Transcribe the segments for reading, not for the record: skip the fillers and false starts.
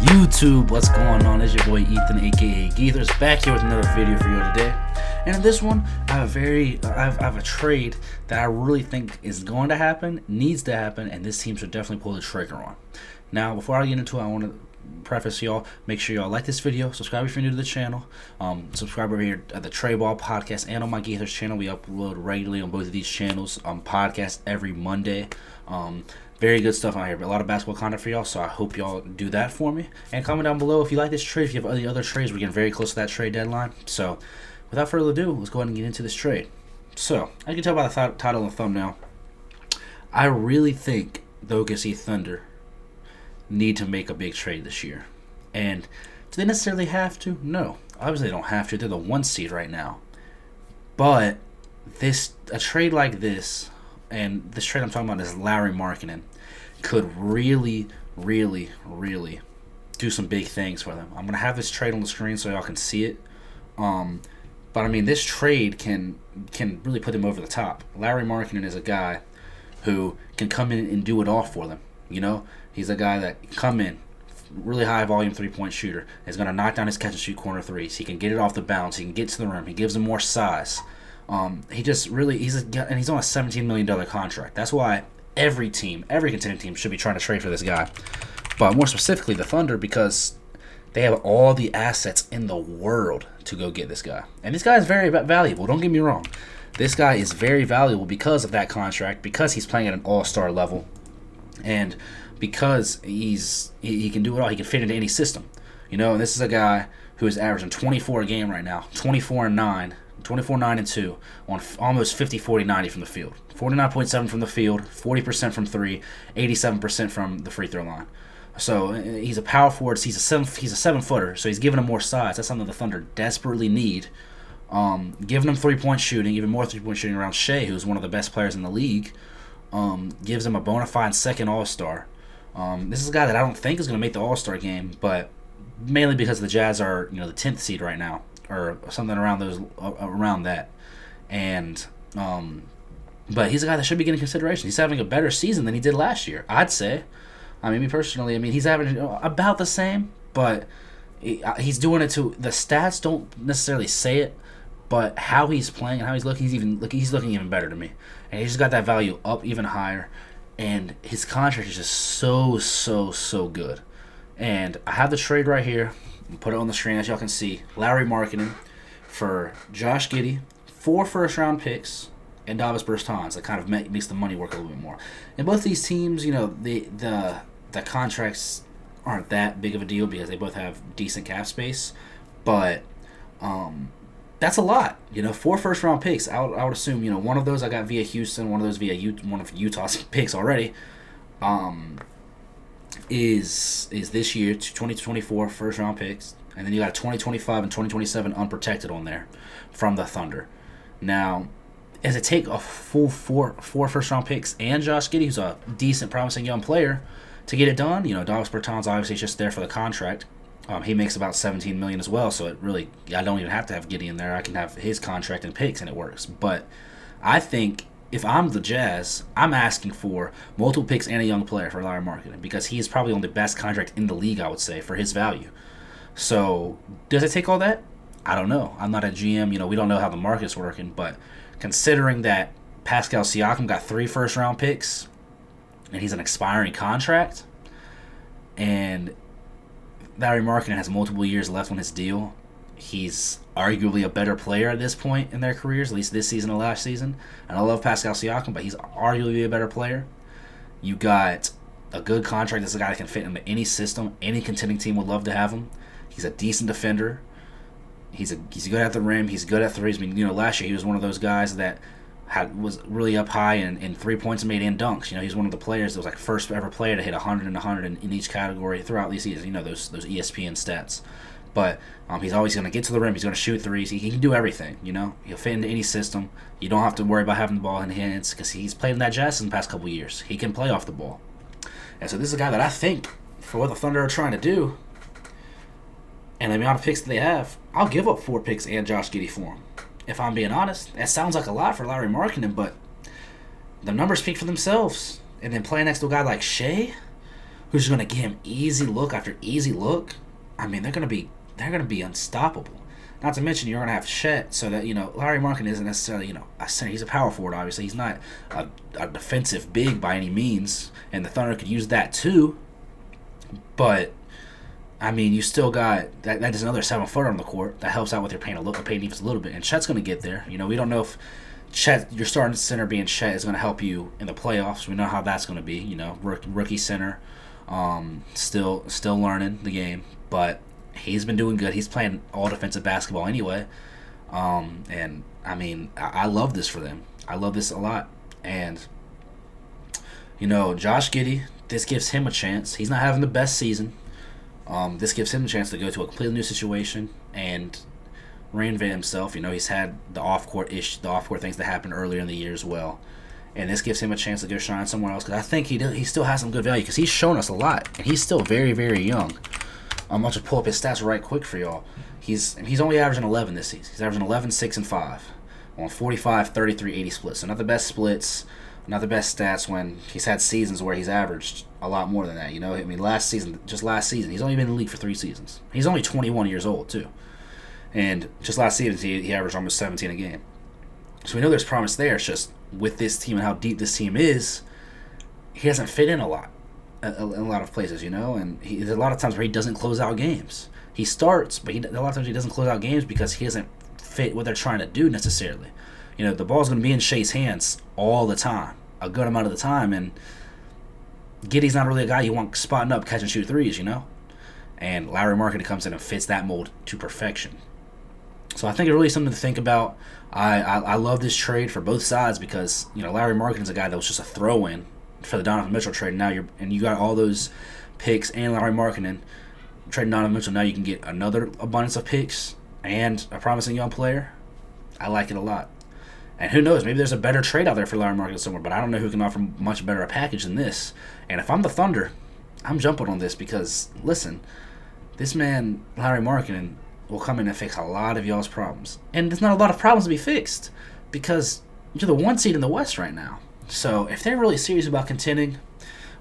YouTube, what's going on? It's your boy Ethan, aka Geethers, back here with another video for you today. And in this one, I have a trade that I really think is going to happen, needs to happen, and this team should definitely pull the trigger on. Now, before I get into it, I want to preface y'all, make sure y'all like this video, subscribe if you're new to the channel, subscribe over here at the Trade Ball Podcast and on my Geethers channel. We upload regularly on both of these channels, podcast every Monday. Very good stuff out here, but a lot of basketball content for y'all, so I hope y'all do that for me. And comment down below if you like this trade, if you have any other trades. We're getting very close to that trade deadline. So without further ado, let's go ahead and get into this trade. So, as you can tell by the title and thumbnail, I really think the OKC Thunder need to make a big trade this year. And do they necessarily have to? No. Obviously they don't have to. They're the 1 seed right now. But a trade like this, and this trade I'm talking about is Lauri Markkanen, could really, really, really do some big things for them. I'm going to have this trade on the screen so y'all can see it. But I mean, this trade can really put them over the top. Lauri Markkanen is a guy who can come in and do it all for them. You know, he's a guy that can come in, really high volume 3-point shooter. He's going to knock down his catch and shoot corner threes. He can get it off the bounce. He can get to the rim. He gives them more size. He just really, he's on a $17 million contract. That's why every contending team should be trying to trade for this guy. But more specifically, the Thunder, because they have all the assets in the world to go get this guy. And this guy is very valuable. Don't get me wrong. This guy is very valuable because of that contract, because he's playing at an all-star level, and because he can do it all. He can fit into any system. You know, and this is a guy who is averaging 24 a game right now, 24-9, 24-9-2 on almost 50-40-90 from the field. 49.7 from the field, 40% from three, 87% from the free throw line. So he's a power forward. He's a 7-footer. So he's giving him more size. That's something the Thunder desperately need. Giving him 3-point shooting, even more 3-point shooting around Shea, who's one of the best players in the league. Gives him a bona fide second All-Star. This is a guy that I don't think is going to make the All-Star game, but mainly because the Jazz are, the 10th seed right now, or something around that. And but he's a guy that should be getting consideration. He's having a better season than he did last year, I'd say. I mean, me personally, he's having about the same, but he's doing it to the stats don't necessarily say it, but how he's playing and how he's looking, he's looking even better to me. And he's just got that value up even higher, and his contract is just so good. And I have the trade right here. Put it on the screen as y'all can see. Lauri Markkanen for Josh Giddey, 4 first-round picks, and Davis Bertans. That kind of makes the money work a little bit more. And both these teams, the contracts aren't that big of a deal because they both have decent cap space, but that's a lot. 4 first-round picks. I would assume one of those I got via Houston, one of those via one of Utah's picks already. Is this year 2024 first-round picks, and then you got 2025 and 2027 unprotected on there from the Thunder. Now, does it take a full four first-round picks and Josh Giddey, who's a decent, promising young player, to get it done? Davis Bertans obviously is just there for the contract. He makes about $17 million as well, so I don't even have to have Giddey in there. I can have his contract and picks, and it works. But I think if I'm the Jazz, I'm asking for multiple picks and a young player for Lauri Markkanen, because he is probably on the best contract in the league, I would say, for his value. So does it take all that? I don't know. I'm not a GM. We don't know how the market's working, but considering that Pascal Siakam got 3 first-round picks, and he's an expiring contract, and Lauri Markkanen has multiple years left on his deal, he's arguably a better player at this point in their careers, at least this season and last season. And I love Pascal Siakam, but he's arguably a better player. You got a good contract. This is a guy that can fit into any system. Any contending team would love to have him. He's a decent defender. He's good at the rim. He's good at threes. Last year he was one of those guys that was really up high in 3 points made and dunks. He's one of the players that was like first ever player to hit 100 and 100 in each category throughout these seasons. Those ESPN stats. But he's always going to get to the rim. He's going to shoot threes. He can do everything, He'll fit into any system. You don't have to worry about having the ball in his hands because he's played in that Jazz in the past couple of years. He can play off the ball. And so this is a guy that I think, for what the Thunder are trying to do, and the amount of picks that they have, I'll give up 4 picks and Josh Giddey for him. If I'm being honest, that sounds like a lot for Lauri Markkanen, but the numbers speak for themselves. And then playing next to a guy like Shea, who's going to give him easy look after easy look, I mean, they're going to be unstoppable. Not to mention, you're going to have Chet, so that, Larry Markin isn't necessarily, a center. He's a power forward, obviously. He's not a defensive big by any means, and the Thunder could use that too. But, I mean, you still got, that is another 7-footer on the court that helps out with your paint defense a little bit, and Chet's going to get there. We don't know if Chet, your starting center being Chet, is going to help you in the playoffs. We know how that's going to be, rookie center, still learning the game, but he's been doing good. He's playing all defensive basketball anyway. And, I mean, I love this for them. I love this a lot. And, Josh Giddey, this gives him a chance. He's not having the best season. This gives him a chance to go to a completely new situation and reinvent himself. He's had the off-court things that happened earlier in the year as well. And this gives him a chance to go shine somewhere else, because I think he still has some good value, because he's shown us a lot. And he's still very, very young. I'm about to pull up his stats right quick for y'all. He's only averaging 11 this season. He's averaging 11, 6, and 5 on 45, 33, 80 splits. So not the best splits, not the best stats when he's had seasons where he's averaged a lot more than that. I mean, last season, he's only been in the league for 3 seasons. He's only 21 years old, too. And just last season, he averaged almost 17 a game. So we know there's promise there. It's just with this team and how deep this team is, he hasn't fit in a lot. In a lot of places, and there's a lot of times where he doesn't close out games. He starts, but a lot of times he doesn't close out games because he doesn't fit what they're trying to do necessarily. The ball's going to be in Shea's hands all the time, a good amount of the time, and Giddey's not really a guy you want spotting up, catch and shoot threes, And Larry Markin comes in and fits that mold to perfection. So I think it's really something to think about. I love this trade for both sides because, Larry Markin's a guy that was just a throw-in for the Donovan Mitchell trade. Now you got all those picks and Larry Markkinen trading Donovan Mitchell. Now you can get another abundance of picks and a promising young player. I like it a lot. And who knows, maybe there's a better trade out there for Larry Markkinen somewhere, but I don't know who can offer much better a package than this. And if I'm the Thunder, I'm jumping on this because, listen, this man, Larry Markkinen, will come in and fix a lot of y'all's problems. And there's not a lot of problems to be fixed because you're the 1 seed in the West right now. So if they're really serious about contending,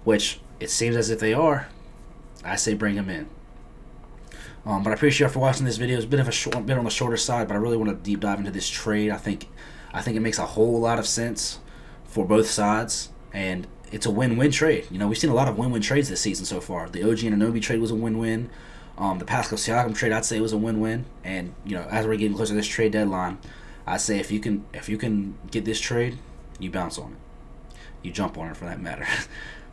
which it seems as if they are, I say bring him in. But I appreciate you for watching this video. It's been on the shorter side, but I really want to deep dive into this trade. I think it makes a whole lot of sense for both sides, and it's a win-win trade. We've seen a lot of win-win trades this season so far. The OG Anunoby trade was a win-win. The Pascal Siakam trade, I'd say, was a win-win. And as we're getting closer to this trade deadline, I say if you can get this trade, you bounce on it. You jump on it for that matter.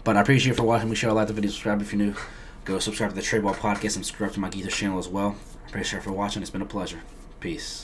But I appreciate you for watching. Make sure you like the video, subscribe if you're new. Go subscribe to the Trade Ball Podcast and subscribe to my Geethers channel as well. I appreciate you for watching. It's been a pleasure. Peace.